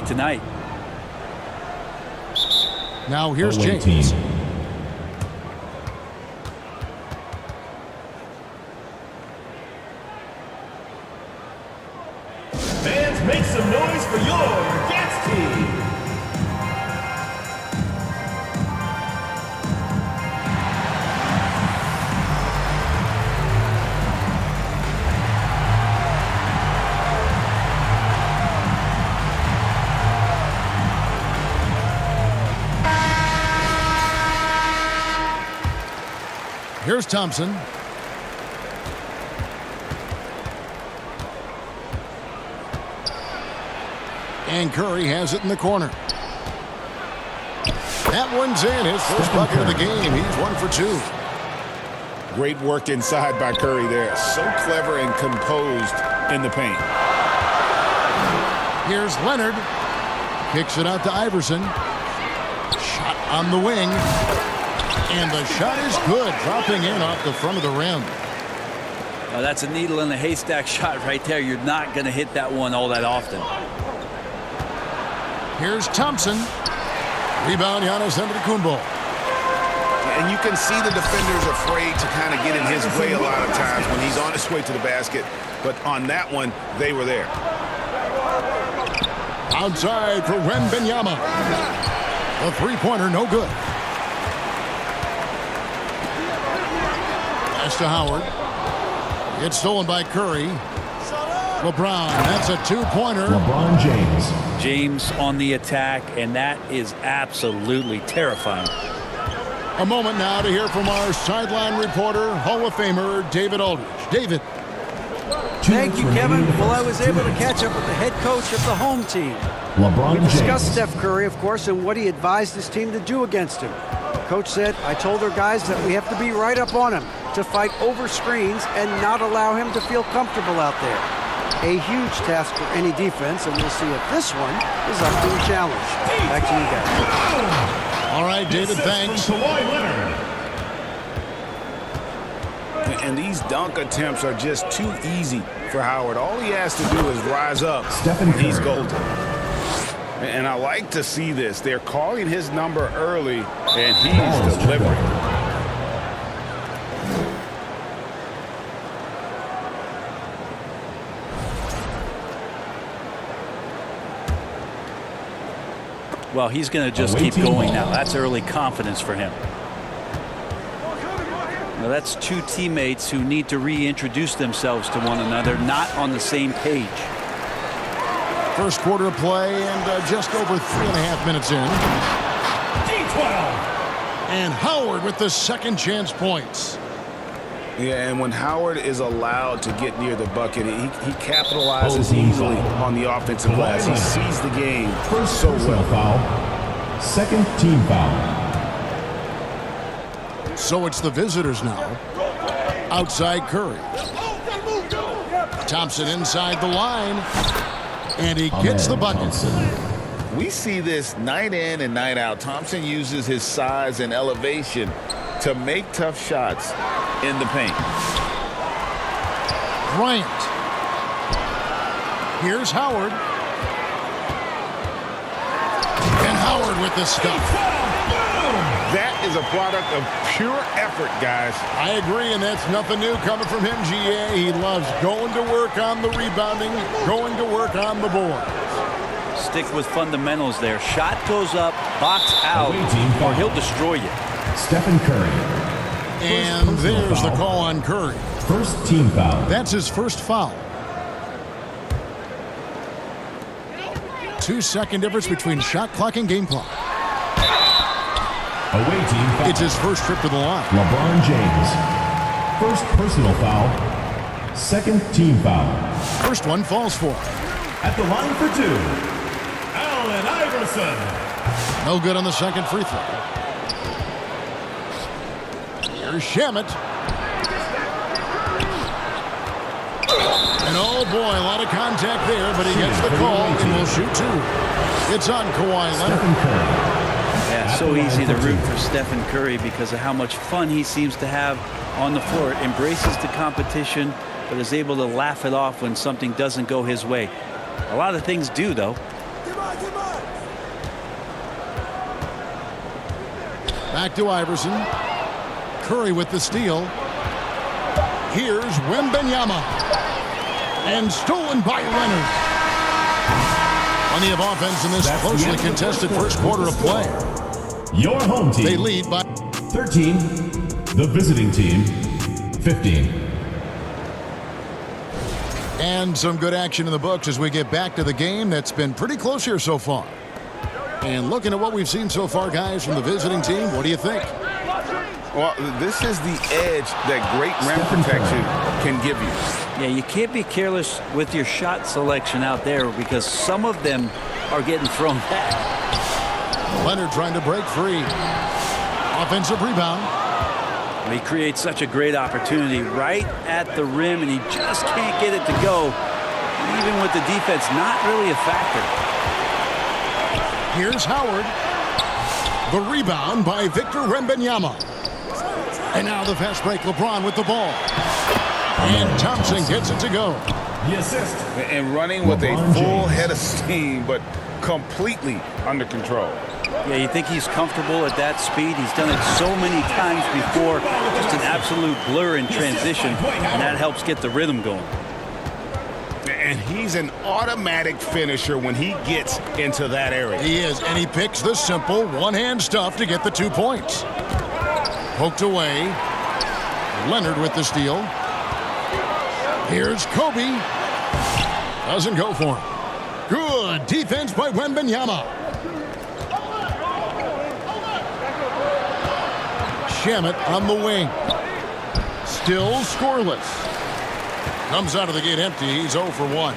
tonight. Now here's James. Fans, make some noise for your Gats team. Here's Thompson. And Curry has it in the corner. That one's in. His first bucket of the game. He's 1 for 2. Great work inside by Curry there. So clever and composed in the paint. Here's Leonard. Kicks it out to Iverson. Shot on the wing. And the shot is good. Dropping in off the front of the rim. That's a needle in the haystack shot right there. You're not going to hit that one all that often. Here's Thompson. Rebound, Giannis Antetokounmpo. And you can see the defenders afraid to kind of get in his way a lot of times when he's on his way to the basket. But on that one, they were there. Outside for Wembanyama. The three-pointer, no good. Pass to Howard. It's stolen by Curry. LeBron, that's a two-pointer. LeBron James. James on the attack, and that is absolutely terrifying. A moment now to hear from our sideline reporter, Hall of Famer David Aldridge. David. Thank you, Kevin. Well, I was able to catch up with the head coach of the home team. LeBron We discussed James. Steph Curry, of course, and what he advised his team to do against him. Coach said, I told our guys that we have to be right up on him, to fight over screens and not allow him to feel comfortable out there. A huge task for any defense, and we'll see if this one is up to the challenge. Back to you guys. All right, David, thanks. Kawhi Leonard. And these dunk attempts are just too easy for Howard. All he has to do is rise up. Stephen Curry. He's golden. And I like to see this. They're calling his number early, and he's delivering. Well, he's going to just keep going now. That's early confidence for him. Now, that's two teammates who need to reintroduce themselves to one another, not on the same page. First quarter of play and just over 3.5 minutes in. And Howard with the second chance points. Yeah, and when Howard is allowed to get near the bucket, he capitalizes easily on the offensive glass. He sees the game so well. Foul. Second team foul. So it's the visitors now. Outside Curry. Thompson inside the line. And he gets the bucket. We see this night in and night out. Thompson uses his size and elevation to make tough shots in the paint. Bryant. Here's Howard. And Howard with the stuff. That is a product of pure effort, guys. I agree, and that's nothing new coming from him, GA. He loves going to work on the rebounding, going to work on the board. Stick with fundamentals there. Shot goes up, box out, or he'll destroy you. Stephen Curry. And there's the call on Curry. First team foul. That's his first foul. 2-second difference between shot clock and game clock. Away team foul. It's his first trip to the line. LeBron James. First personal foul. Second team foul. First one falls for. At the line for two, Allen Iverson. No good on the second free throw. Here's Shamet. And oh boy, a lot of contact there, but he gets the call and will shoot two. It's on Kawhi Leonard. Stephen Curry. Yeah, so easy to root for Stephen Curry because of how much fun he seems to have on the floor. Embraces the competition, but is able to laugh it off when something doesn't go his way. A lot of things do, though. Back to Iverson. Curry with the steal. Here's Wembanyama. And stolen by Leonard. Plenty of offense in this closely contested first quarter of play. Your home team. They lead by 13. The visiting team 15. And some good action in the books as we get back to the game that's been pretty close here so far. And looking at what we've seen so far, guys, from the visiting team, what do you think? Well, this is the edge that great rim protection can give you. Yeah, you can't be careless with your shot selection out there because some of them are getting thrown back. Leonard trying to break free. Offensive rebound. He creates such a great opportunity right at the rim, and he just can't get it to go, even with the defense not really a factor. Here's Howard. The rebound by Victor Wembanyama. And now the fast break, LeBron with the ball. And Thompson gets it to go. The assist. And running with a full head of steam, but completely under control. Yeah, you think he's comfortable at that speed. He's done it so many times before. Just an absolute blur in transition, and that helps get the rhythm going. And he's an automatic finisher when he gets into that area. He is, and he picks the simple one-hand stuff to get the 2 points. Poked away. Leonard with the steal. Here's Kobe. Doesn't go for him. Good defense by Wembanyama. Shamet on the wing. Still scoreless. Comes out of the gate empty. He's 0 for 1.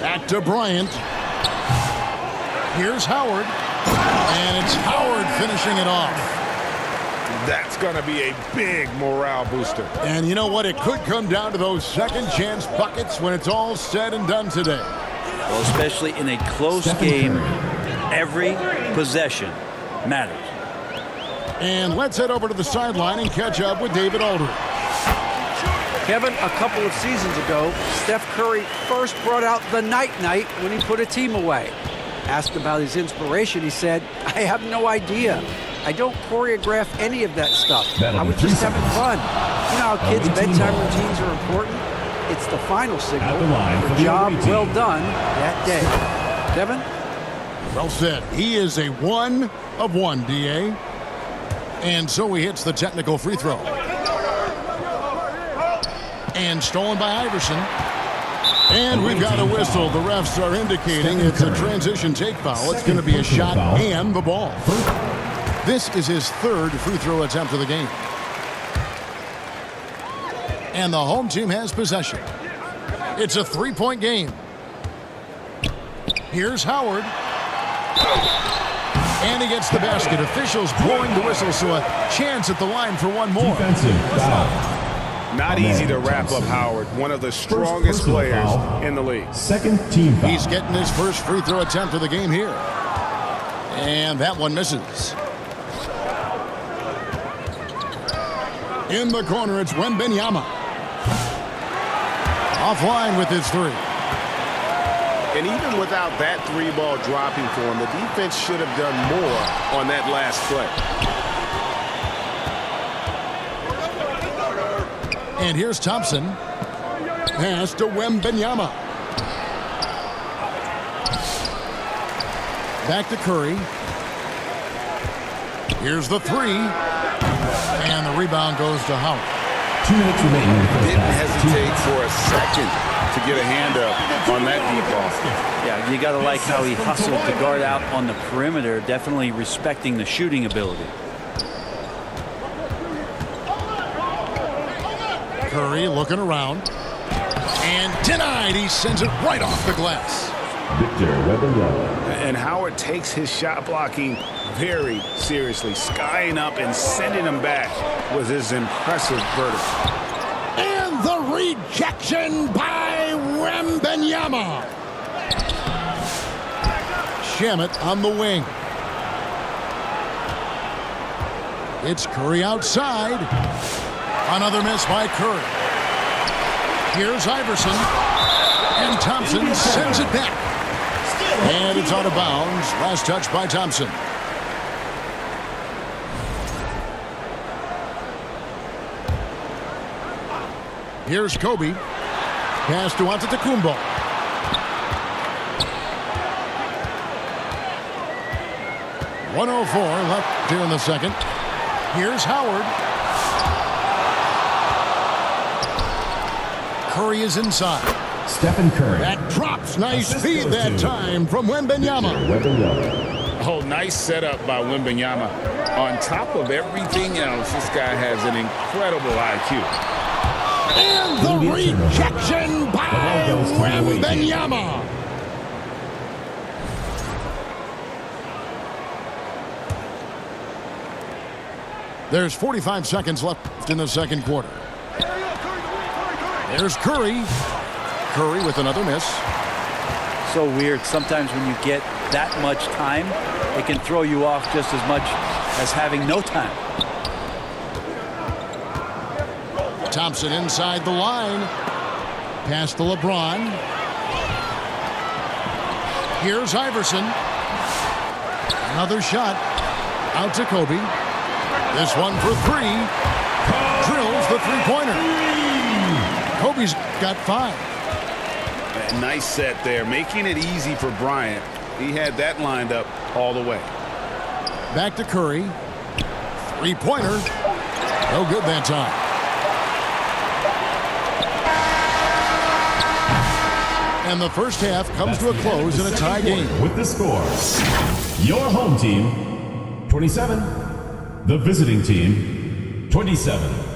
Back to Bryant. Here's Howard. And it's Howard finishing it off. That's going to be a big morale booster. And you know what? It could come down to those second chance buckets when it's all said and done today. Well, especially in a close game, every possession matters. And let's head over to the sideline and catch up with David Aldridge. Kevin, a couple of seasons ago, Steph Curry first brought out the night-night when he put a team away. Asked about his inspiration, he said, "I have no idea. I don't choreograph any of that stuff. I was just having fun." You know how kids' bedtime routines are important? It's the final signal for a job well done that day. Kevin? Well said. He is a 1 of 1, D.A. And so he hits the technical free throw. And stolen by Iverson. And we've got a whistle. The refs are indicating it's a transition take foul. It's going to be a shot and the ball. This is his third free throw attempt of the game. And the home team has possession. It's a 3-point game. Here's Howard. And he gets the basket. Officials blowing the whistle, so a chance at the line for one more. Defensive foul. Not easy to wrap up Howard, one of the strongest players in the league. Second team foul. He's getting his first free throw attempt of the game here. And that one misses. In the corner, it's Wembanyama. Offline with his three. And even without that three ball dropping for him, the defense should have done more on that last play. And here's Thompson. Pass to Wembanyama. Back to Curry. Here's the three. And the rebound goes to Howard. 2 minutes remaining in the first Didn't half. hesitate for a second to get a hand up on that deep ball. Yeah, you got to like how he hustled to guard out on the perimeter, definitely respecting the shooting ability. Curry looking around. And denied. He sends it right off the glass. Victor Wembanyama. And Howard takes his shot blocking very seriously. Skying up and sending him back was his impressive verdict. And the rejection by Wembanyama. Shamet on the wing. It's Curry outside. Another miss by Curry. Here's Iverson. And Thompson sends it back. And it's out of bounds. Last touch by Thompson. Here's Kobe. Pass to Antetokounmpo. .104 left here in the second. Here's Howard. Curry is inside. Stephen Curry. That drops. Nice Assist feed goes that to time from Wembanyama. Wembanyama. Oh, nice setup by Wembanyama. On top of everything else, this guy has an incredible IQ. And the rejection by Wembanyama. There's 45 seconds left in the second quarter. There's Curry. Curry with another miss. So weird. Sometimes when you get that much time, it can throw you off just as much as having no time. Thompson inside the line. Pass to LeBron. Here's Iverson. Another shot. Out to Kobe. This one for three. Drills the three-pointer. Kobe's got 5. A nice set there, making it easy for Bryant. He had that lined up all the way. Back to Curry. Three-pointer. No good that time. And the first half comes to a close in a tie game. With the score, your home team, 27. The visiting team, 27.